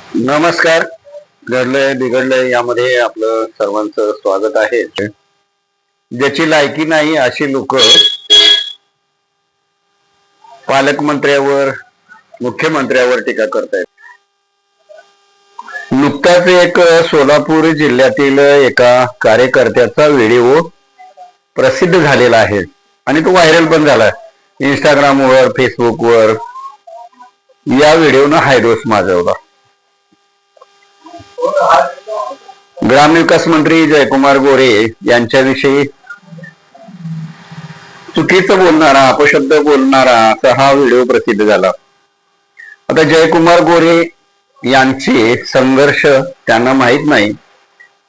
नमस्कार. घडलंय बिघडलंय यामध्ये आपलं सर्वांचं स्वागत आहे. ज्याची लायकी नाही अशी लोक पालकमंत्र्यावर मुख्यमंत्र्यावर टीका करतायत. नुकताच एक सोलापूर जिल्ह्यातील एका कार्यकर्त्याचा व्हिडिओ प्रसिद्ध झालेला आहे आणि तो व्हायरल पण झाला इंस्टाग्रामवर, फेसबुकवर. या व्हिडिओनं हायडोस माजवला. ग्रामविकास मंत्री जयकुमार गोरे यांच्याविषयी चुकीचं बोलणारा, अपशब्द बोलणारा असा हा व्हिडिओ प्रसिद्ध झाला. आता जयकुमार गोरे यांचे संघर्ष त्यांना माहित नाही.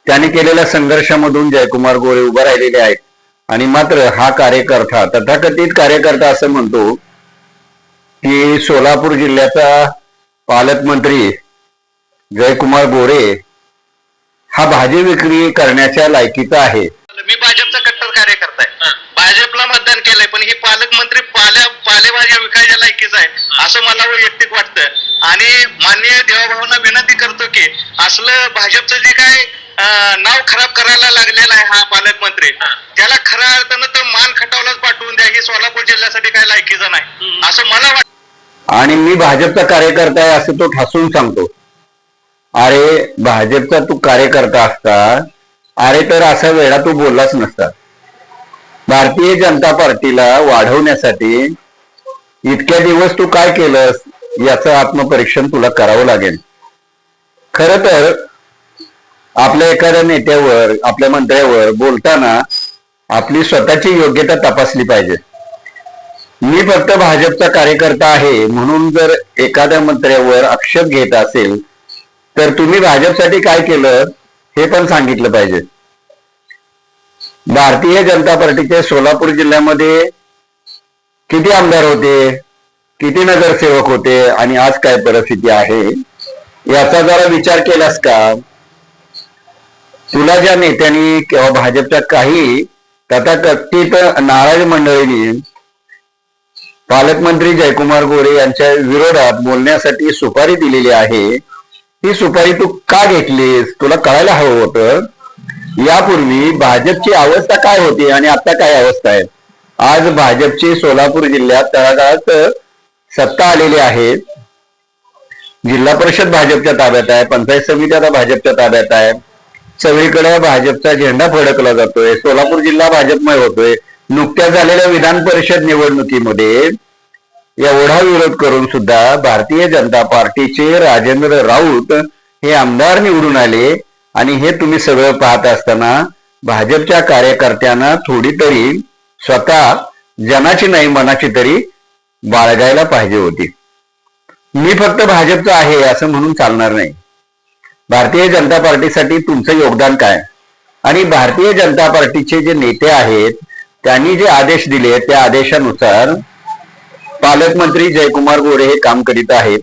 त्यांनी केलेल्या संघर्षामधून जयकुमार गोरे उभे राहिलेले आहेत आणि मात्र हा कार्यकर्ता, तथाकथित कार्यकर्ता असं म्हणतो की सोलापूर जिल्ह्याचा पालकमंत्री जयकुमार गोरे हा भाजी विक्री करण्याच्या लायकीचा आहे. मी भाजपचा कट्टर कार्यकर्ता आहे. भाजपला मतदान केलंय, पण ही पालकमंत्री पालेभाज्या विकायच्या लायकीच आहे असं मला वैयक्तिक वाटतं. आणि माननीय देवाभावांना विनंती करतो की असलं भाजपचं जे काय नाव खराब करायला लागलेलं आहे हा पालकमंत्री, त्याला खऱ्या अर्थानं तर मान खटावलाच पाठवून द्या. ही सोलापूर जिल्ह्यासाठी काय लायकीचं नाही असं मला वाटतं. आणि मी भाजपचा कार्यकर्ता आहे असं तो ठासून सांगतो. अरे भाजपचा तू कार्यकर्ता असता, अरे तर असा वेळा तू बोललाच नसता. भारतीय जनता पार्टीला वाढवण्यासाठी इतक्या दिवस तू काय केलंस याचं आत्मपरीक्षण तुला करावं लागेल. खर तर आपल्या एखाद्या नेत्यावर, आपल्या मंत्र्यावर बोलताना आपली स्वतःची योग्यता तपासली पाहिजे. मी फक्त भाजपचा कार्यकर्ता आहे म्हणून जर एखाद्या मंत्र्यावर आक्षेप घेत असेल तर तुम्ही भाजपसाठी काय केलं हे पण सांगितलं पाहिजे. भारतीय जनता पार्टीचे सोलापूर जिल्ह्यामध्ये किती आमदार होते, किती नगरसेवक होते आणि आज काय परिस्थिती आहे याचा जरा विचार केलास का? तुला ज्या नेत्यांनी किंवा भाजपच्या काही तथाकथित नाराज मंडळींनी पालकमंत्री जयकुमार गोरे यांच्या विरोधात बोलण्यासाठी सुपारी दिलेली आहे, ही सुपारी तू का घेतलीस? तुला कळायला हवं होतं. यापूर्वी भाजपची अवस्था काय होती आणि आता काय अवस्था आहे. आज भाजपची सोलापूर जिल्ह्यात तळागाळात सत्ता आलेली आहे. जिल्हा परिषद भाजपच्या ताब्यात आहे, पंचायत समिती आता भाजपच्या ताब्यात आहे. सगळीकडे भाजपचा झेंडा फडकला जातोय. सोलापूर जिल्हा भाजपमय होतोय. नुकत्याच झालेल्या विधान परिषद निवडणुकीमध्ये एवढा विरोध करून सुद्धा भारतीय जनता पार्टीचे राजेंद्र राऊत हे आमदार निवडून आले. आणि हे तुम्ही सगळं पाहत असताना भाजपच्या कार्यकर्त्यांना थोडी तरी स्वतः जनाची नाही मनाची तरी बाळगायला पाहिजे होती. मी फक्त भाजपचा आहे असं म्हणून चालणार नाही. भारतीय जनता पार्टीसाठी तुमचं योगदान काय? आणि भारतीय जनता पार्टीचे जे नेते आहेत त्यांनी जे आदेश दिले त्या आदेशानुसार पालकमंत्री जयकुमार गोरे हे काम करीत आहेत.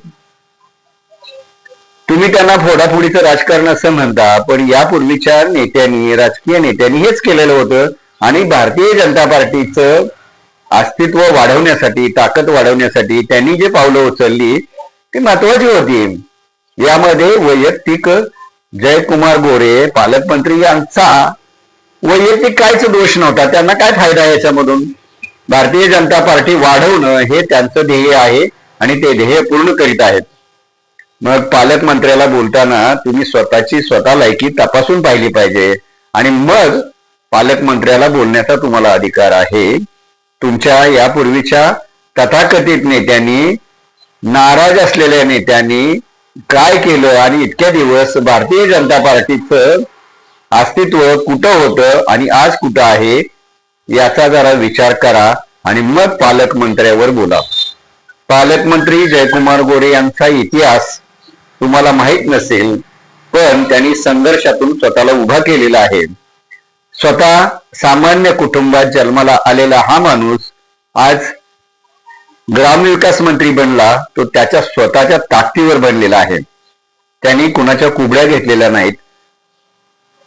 तुम्ही त्यांना फोडाफोडीचं राजकारण असं म्हणता, पण यापूर्वीच्या नेत्यांनी, राजकीय नेत्यांनी हेच केलेलं होतं. आणि भारतीय जनता पार्टीचं अस्तित्व वाढवण्यासाठी, ताकद वाढवण्यासाठी त्यांनी जे पावलं उचलली ती महत्वाची होती. यामध्ये वैयक्तिक जयकुमार गोरे पालकमंत्री यांचा वैयक्तिक काहीच दोष नव्हता. त्यांना काय फायदा याच्यामधून? भारतीय जनता पार्टी वाढवणं हे त्यांचं ध्येय आहे आणि ते ध्येय पूर्ण करीत आहेत. मग पालकमंत्र्याला बोलताना तुम्ही स्वतःची स्वतः लायकी तपासून पाहिली पाहिजे आणि मग पालकमंत्र्याला बोलण्याचा तुम्हाला अधिकार आहे. तुमच्या यापूर्वीच्या तथाकथित नेत्यांनी, नाराज असलेल्या नेत्यांनी काय केलं आणि इतक्या दिवस भारतीय जनता पार्टीचं अस्तित्व कुठं होतं आणि आज कुठं आहे याचा जरा विचार करा आणि मग पालकमंत्र्यावर बोला. पालकमंत्री जयकुमार गोरे यांचा इतिहास तुम्हाला माहित नसेल, पण त्यांनी संघर्षातून स्वतःला उभा केलेला आहे. स्वतः सामान्य कुटुंबात जन्माला आलेला हा माणूस आज ग्रामविकास मंत्री बनला. तो त्याच्या स्वतःच्या ताकदीवर बनलेला आहे. त्यांनी कुणाच्या कुबड्या घेतलेल्या नाहीत.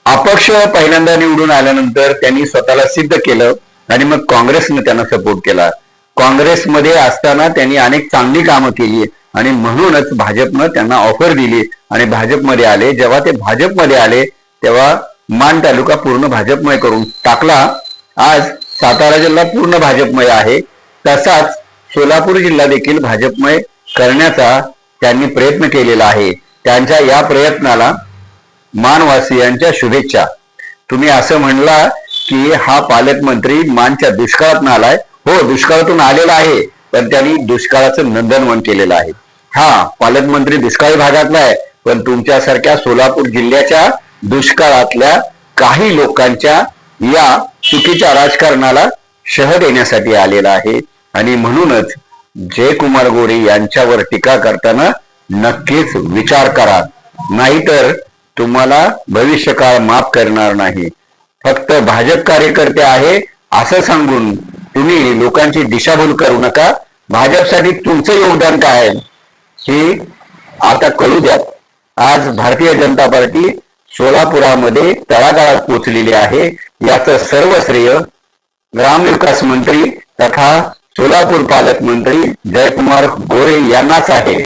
अपक्ष पहिल्यांदा निवडून आल्यानंतर त्यांनी स्वतःला सिद्ध केलं आणि मग काँग्रेसने त्यांना सपोर्ट केला. काँग्रेसमध्ये असताना त्यांनी अनेक चांगली कामं केली आणि म्हणूनच भाजपनं त्यांना ऑफर दिली आणि भाजपमध्ये आले. जेव्हा ते भाजपमध्ये आले तेव्हा मान तालुका पूर्ण भाजपमय करून टाकला. आज सातारा जिल्हा पूर्ण भाजपमय आहे. तसाच सोलापूर जिल्हा देखील भाजपमय करण्याचा त्यांनी प्रयत्न केलेला आहे. त्यांच्या या प्रयत्नाला मानवासियांच्या शुभेच्छा. तुम्ही असं म्हणला की हा पालकमंत्री मानच्या दुष्काळातून आलाय. हो, दुष्काळातून आलेला आहे, पण त्यांनी दुष्काळाचं नंदनवन केलेलं आहे. हा, पालकमंत्री दुष्काळी भागातला आहे, पण तुमच्यासारख्या सोलापूर जिल्ह्याच्या दुष्काळातल्या काही लोकांच्या या चुकीच्या राजकारणाला शह देण्यासाठी आलेला आहे. आणि म्हणूनच जयकुमार गोरे यांच्यावर टीका करताना नक्कीच विचार करा, नाहीतर तुम्हाला भविष्यकाळ माफ करणार नाही. फक्त भाजप कार्यकर्ते आहे असं सांगून तुम्ही लोकांची दिशाभूल करू नका. भाजपसाठी तुमचं योगदान काय आहे हे आता कळू द्या. आज भारतीय जनता पार्टी सोलापुरामध्ये तळागाळात पोहोचलेली आहे. याचं सर्व श्रेय ग्रामविकास मंत्री तथा सोलापूर पालकमंत्री जयकुमार गोरे यांनाच आहे.